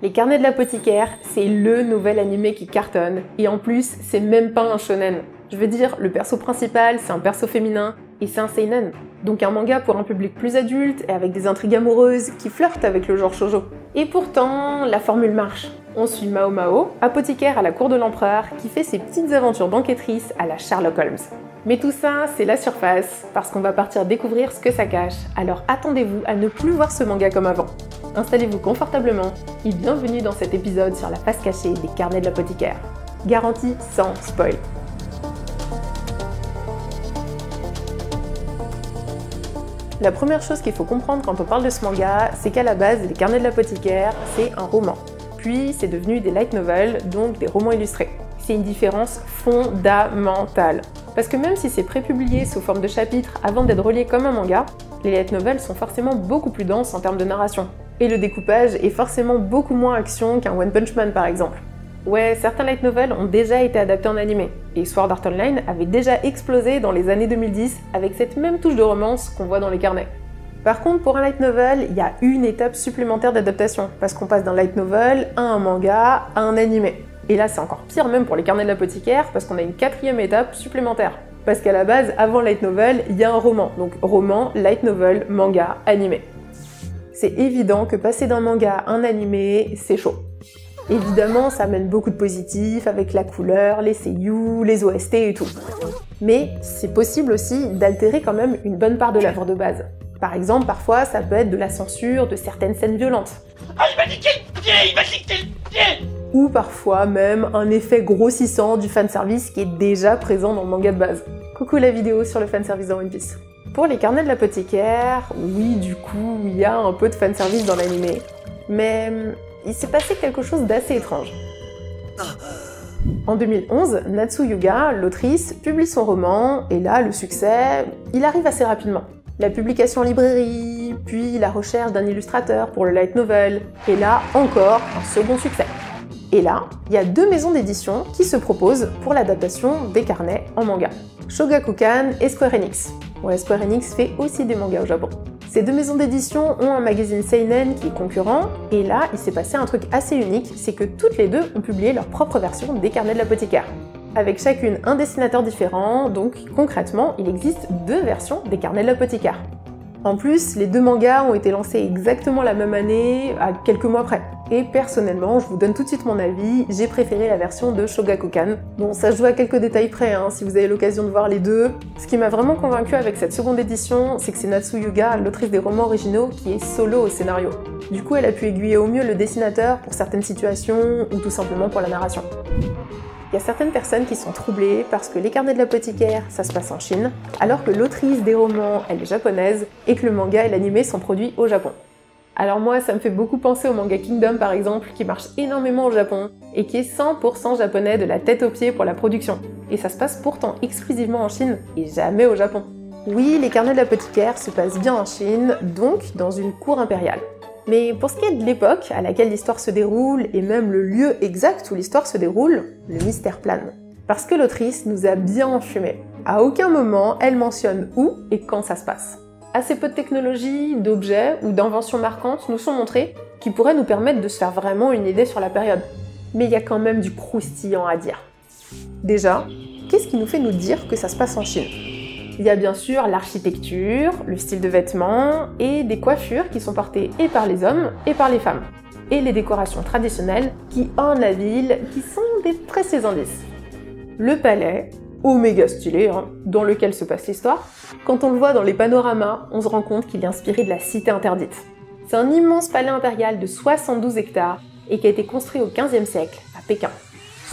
Les Carnets de l'apothicaire, c'est le nouvel animé qui cartonne, et en plus, c'est même pas un shonen. Je veux dire, le perso principal, c'est un perso féminin, et c'est un seinen. Donc un manga pour un public plus adulte, et avec des intrigues amoureuses qui flirtent avec le genre shoujo. Et pourtant, la formule marche. On suit Mao Mao, apothicaire à la cour de l'empereur, qui fait ses petites aventures d'enquêtrice à la Sherlock Holmes. Mais tout ça, c'est la surface, parce qu'on va partir découvrir ce que ça cache, alors attendez-vous à ne plus voir ce manga comme avant. Installez-vous confortablement, et bienvenue dans cet épisode sur la face cachée des Carnets de l'apothicaire. Garantie sans spoil. La première chose qu'il faut comprendre quand on parle de ce manga, c'est qu'à la base, les Carnets de l'apothicaire, c'est un roman. Puis c'est devenu des light novels, donc des romans illustrés. C'est une différence fondamentale. Parce que même si c'est prépublié sous forme de chapitres avant d'être relié comme un manga, les light novels sont forcément beaucoup plus denses en termes de narration. Et le découpage est forcément beaucoup moins action qu'un One Punch Man par exemple. Ouais, certains light novels ont déjà été adaptés en animé, et Sword Art Online avait déjà explosé dans les années 2010 avec cette même touche de romance qu'on voit dans les carnets. Par contre, pour un light novel, il y a une étape supplémentaire d'adaptation, parce qu'on passe d'un light novel à un manga, à un animé. Et là, c'est encore pire même pour les Carnets de l'apothicaire, parce qu'on a une quatrième étape supplémentaire. Parce qu'à la base, avant light novel, il y a un roman. Donc roman, light novel, manga, animé. C'est évident que passer d'un manga à un animé, c'est chaud. Évidemment, ça amène beaucoup de positifs, avec la couleur, les seiyuu, les OST et tout. Mais c'est possible aussi d'altérer quand même une bonne part de l'œuvre de base. Par exemple, parfois, ça peut être de la censure de certaines scènes violentes. Ah, il m'a niqué le pied, il m'a niqué le pied. Ou parfois même un effet grossissant du fanservice qui est déjà présent dans le manga de base. Coucou la vidéo sur le fanservice dans One Piece. Pour les Carnets de l'apothicaire, oui, du coup, il y a un peu de fanservice dans l'animé. Mais il s'est passé quelque chose d'assez étrange. En 2011, Natsu Yuga, l'autrice, publie son roman, et là, le succès, il arrive assez rapidement. La publication en librairie, puis la recherche d'un illustrateur pour le light novel, et là, encore un second succès. Et là, il y a deux maisons d'édition qui se proposent pour l'adaptation des carnets en manga. Shogakukan et Square Enix. Ouais, Square Enix fait aussi des mangas au Japon. Ces deux maisons d'édition ont un magazine seinen qui est concurrent, et là, il s'est passé un truc assez unique, c'est que toutes les deux ont publié leur propre version des Carnets de l'apothicaire. Avec chacune un dessinateur différent, donc concrètement, il existe deux versions des Carnets de l'apothicaire. En plus, les deux mangas ont été lancés exactement la même année, à quelques mois près. Et personnellement, je vous donne tout de suite mon avis, j'ai préféré la version de Shogakukan. Bon, ça se joue à quelques détails près, si vous avez l'occasion de voir les deux. Ce qui m'a vraiment convaincu avec cette seconde édition, c'est que c'est Natsu Yuga, l'autrice des romans originaux, qui est solo au scénario. Du coup, elle a pu aiguiller au mieux le dessinateur pour certaines situations, ou tout simplement pour la narration. Il y a certaines personnes qui sont troublées parce que les Carnets de l'apothicaire, ça se passe en Chine, alors que l'autrice des romans, elle est japonaise, et que le manga et l'animé sont produits au Japon. Alors moi, ça me fait beaucoup penser au manga Kingdom par exemple, qui marche énormément au Japon, et qui est 100% japonais de la tête aux pieds pour la production. Et ça se passe pourtant exclusivement en Chine, et jamais au Japon. Oui, les Carnets de l'apothicaire se passent bien en Chine, donc dans une cour impériale. Mais pour ce qui est de l'époque à laquelle l'histoire se déroule, et même le lieu exact où l'histoire se déroule, le mystère plane. Parce que l'autrice nous a bien enfumé. À aucun moment, elle mentionne où et quand ça se passe. Assez peu de technologies, d'objets ou d'inventions marquantes nous sont montrés qui pourraient nous permettre de se faire vraiment une idée sur la période. Mais il y a quand même du croustillant à dire. Déjà, qu'est-ce qui nous fait nous dire que ça se passe en Chine ? Il y a bien sûr l'architecture, le style de vêtements et des coiffures qui sont portées et par les hommes et par les femmes. Et les décorations traditionnelles qui ornent la ville, qui sont des précieux indices. Le palais, oméga stylé, dans lequel se passe l'histoire, quand on le voit dans les panoramas, on se rend compte qu'il est inspiré de la cité interdite. C'est un immense palais impérial de 72 hectares et qui a été construit au XVe siècle, à Pékin.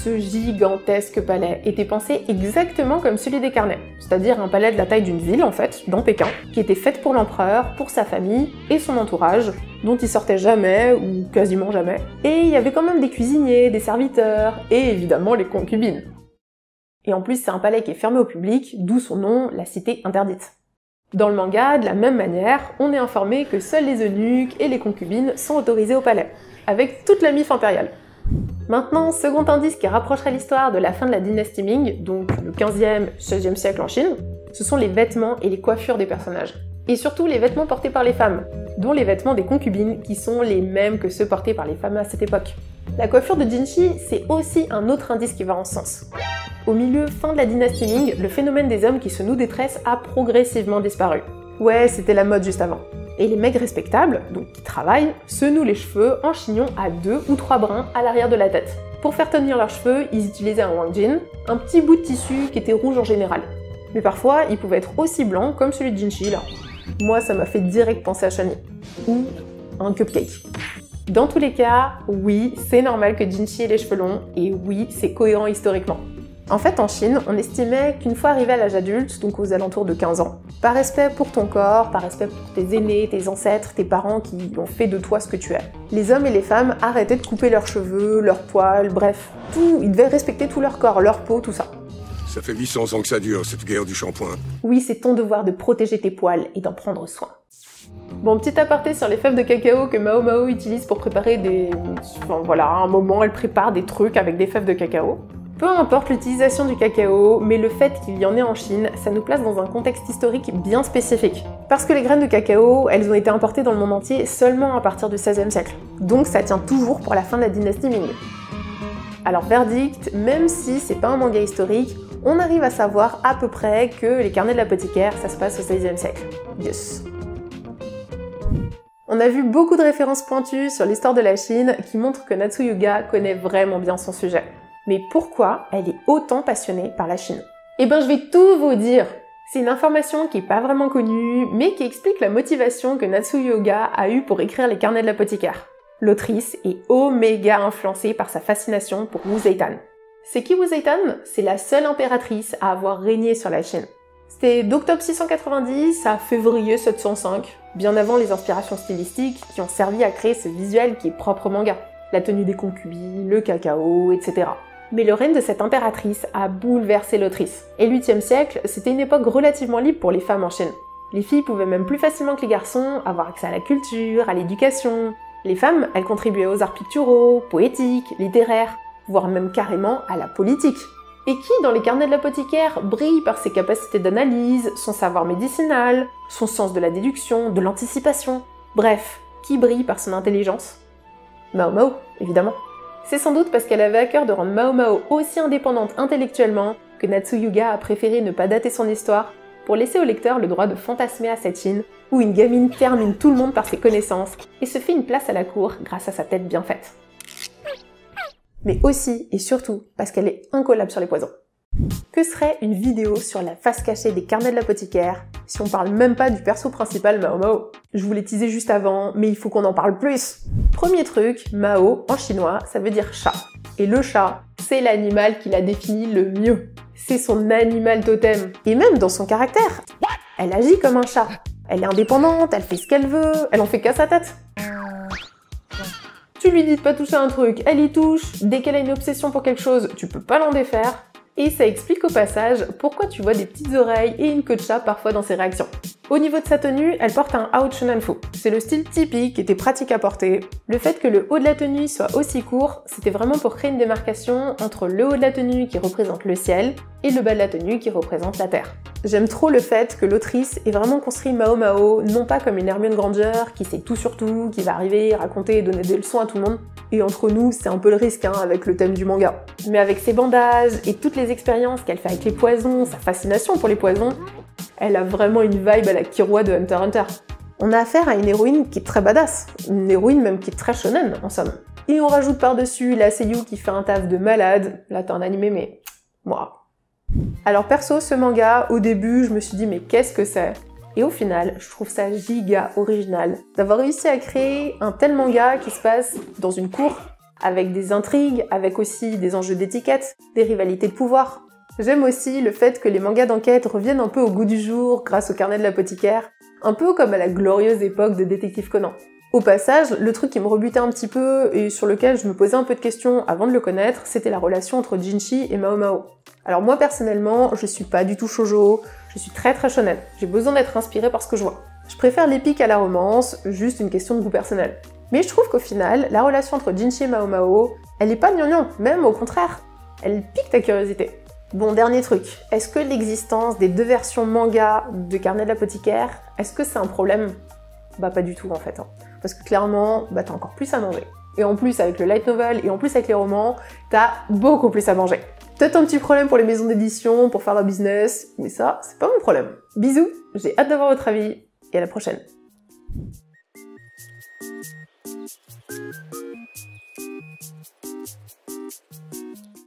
Ce gigantesque palais était pensé exactement comme celui des carnets, c'est-à-dire un palais de la taille d'une ville en fait, dans Pékin, qui était fait pour l'empereur, pour sa famille et son entourage, dont il sortait jamais, ou quasiment jamais. Et il y avait quand même des cuisiniers, des serviteurs, et évidemment les concubines. Et en plus c'est un palais qui est fermé au public, d'où son nom, la cité interdite. Dans le manga, de la même manière, on est informé que seuls les eunuques et les concubines sont autorisés au palais, avec toute la mif impériale. Maintenant, second indice qui rapprocherait l'histoire de la fin de la dynastie Ming, donc le 15e, 16e siècle en Chine, ce sont les vêtements et les coiffures des personnages. Et surtout les vêtements portés par les femmes, dont les vêtements des concubines qui sont les mêmes que ceux portés par les femmes à cette époque. La coiffure de Jinshi, c'est aussi un autre indice qui va en ce sens. Au milieu fin de la dynastie Ming, le phénomène des hommes qui se nouent des tresses a progressivement disparu. Ouais, c'était la mode juste avant. Et les mecs respectables, donc qui travaillent, se nouent les cheveux en chignon à 2 ou 3 brins à l'arrière de la tête. Pour faire tenir leurs cheveux, ils utilisaient un wangjin, un petit bout de tissu qui était rouge en général. Mais parfois, il pouvait être aussi blanc comme celui de Jinshi là. Moi, ça m'a fait direct penser à Shani. Ou un cupcake. Dans tous les cas, oui, c'est normal que Jinshi ait les cheveux longs, et oui, c'est cohérent historiquement. En fait, en Chine, on estimait qu'une fois arrivé à l'âge adulte, donc aux alentours de 15 ans, par respect pour ton corps, par respect pour tes aînés, tes ancêtres, tes parents qui ont fait de toi ce que tu es, les hommes et les femmes arrêtaient de couper leurs cheveux, leurs poils, bref, tout, ils devaient respecter tout leur corps, leur peau, tout ça. Ça fait 800 ans que ça dure, cette guerre du shampoing. Oui, c'est ton devoir de protéger tes poils et d'en prendre soin. Bon, petit aparté sur les fèves de cacao que Mao Mao utilise pour préparer des... Enfin voilà, à un moment, elle prépare des trucs avec des fèves de cacao. Peu importe l'utilisation du cacao, mais le fait qu'il y en ait en Chine, ça nous place dans un contexte historique bien spécifique. Parce que les graines de cacao, elles ont été importées dans le monde entier seulement à partir du XVIe siècle. Donc ça tient toujours pour la fin de la dynastie Ming. Alors verdict, même si c'est pas un manga historique, on arrive à savoir à peu près que les carnets de l'apothicaire, ça se passe au XVIe siècle. Yes. On a vu beaucoup de références pointues sur l'histoire de la Chine qui montrent que Natsu Yuga connaît vraiment bien son sujet. Mais pourquoi elle est autant passionnée par la Chine? Eh ben je vais tout vous dire. C'est une information qui est pas vraiment connue, mais qui explique la motivation que Natsu Yuga a eue pour écrire les carnets de l'apothicaire. L'autrice est oméga influencée par sa fascination pour Wu Zetian. C'est qui Wu Zetian? C'est la seule impératrice à avoir régné sur la Chine. C'était d'octobre 690 à février 705, bien avant les inspirations stylistiques qui ont servi à créer ce visuel qui est propre au manga. La tenue des concubines, le cacao, etc. Mais le règne de cette impératrice a bouleversé l'autrice. Et le 8e siècle, c'était une époque relativement libre pour les femmes en Chine. Les filles pouvaient même plus facilement que les garçons avoir accès à la culture, à l'éducation. Les femmes, elles contribuaient aux arts picturaux, poétiques, littéraires, voire même carrément à la politique. Et qui, dans les carnets de l'apothicaire, brille par ses capacités d'analyse, son savoir médicinal, son sens de la déduction, de l'anticipation. Bref, qui brille par son intelligence? Mao Mao, évidemment. C'est sans doute parce qu'elle avait à cœur de rendre Mao Mao aussi indépendante intellectuellement que Natsu Yuga a préféré ne pas dater son histoire pour laisser au lecteur le droit de fantasmer à cette Chine où une gamine termine tout le monde par ses connaissances et se fait une place à la cour grâce à sa tête bien faite. Mais aussi et surtout parce qu'elle est incollable sur les poisons. Que serait une vidéo sur la face cachée des carnets de l'apothicaire si on parle même pas du perso principal Mao Mao? Je vous l'ai teasé juste avant, mais il faut qu'on en parle plus. Premier truc, Mao, en chinois, ça veut dire chat. Et le chat, c'est l'animal qui la définit le mieux. C'est son animal totem. Et même dans son caractère. Elle agit comme un chat. Elle est indépendante, elle fait ce qu'elle veut, elle en fait qu'à sa tête. Tu lui dis de pas toucher un truc, elle y touche. Dès qu'elle a une obsession pour quelque chose, tu peux pas l'en défaire. Et ça explique au passage pourquoi tu vois des petites oreilles et une queue de chat parfois dans ses réactions. Au niveau de sa tenue, elle porte un Ao Chunanfu. C'est le style typique qui était pratique à porter. Le fait que le haut de la tenue soit aussi court, c'était vraiment pour créer une démarcation entre le haut de la tenue qui représente le ciel et le bas de la tenue qui représente la terre. J'aime trop le fait que l'autrice ait vraiment construit Mao Mao non pas comme une Hermione Granger qui sait tout sur tout, qui va arriver, raconter et donner des leçons à tout le monde. Et entre nous, c'est un peu le risque avec le thème du manga. Mais avec ses bandages et toutes les expériences qu'elle fait avec les poisons, sa fascination pour les poisons, elle a vraiment une vibe à la Killua de Hunter x Hunter. On a affaire à une héroïne qui est très badass, une héroïne même qui est très shonen en somme. Et on rajoute par-dessus la Seiyu qui fait un taf de malade, là t'es un animé mais... moi. Alors perso, ce manga, au début je me suis dit mais qu'est-ce que c'est? Et au final, je trouve ça giga original d'avoir réussi à créer un tel manga qui se passe dans une cour, avec des intrigues, avec aussi des enjeux d'étiquette, des rivalités de pouvoir. J'aime aussi le fait que les mangas d'enquête reviennent un peu au goût du jour grâce au carnet de l'apothicaire, un peu comme à la glorieuse époque de Détective Conan. Au passage, le truc qui me rebutait un petit peu et sur lequel je me posais un peu de questions avant de le connaître, c'était la relation entre Jinshi et Mao Mao. Alors moi personnellement, je suis pas du tout shoujo, je suis très shonen, j'ai besoin d'être inspirée par ce que je vois. Je préfère l'épique à la romance, juste une question de goût personnel. Mais je trouve qu'au final, la relation entre Jinshi et Mao Mao, elle est pas gnangnan, même au contraire. Elle pique ta curiosité. Bon, dernier truc, est-ce que l'existence des 2 versions manga de Carnet de l'apothicaire, est-ce que c'est un problème? Bah pas du tout en fait, hein. Parce que clairement, bah t'as encore plus à manger. Et en plus avec le light novel, et en plus avec les romans, t'as beaucoup plus à manger. Peut-être un petit problème pour les maisons d'édition, pour faire leur business, mais ça, c'est pas mon problème. Bisous, j'ai hâte d'avoir votre avis, et à la prochaine.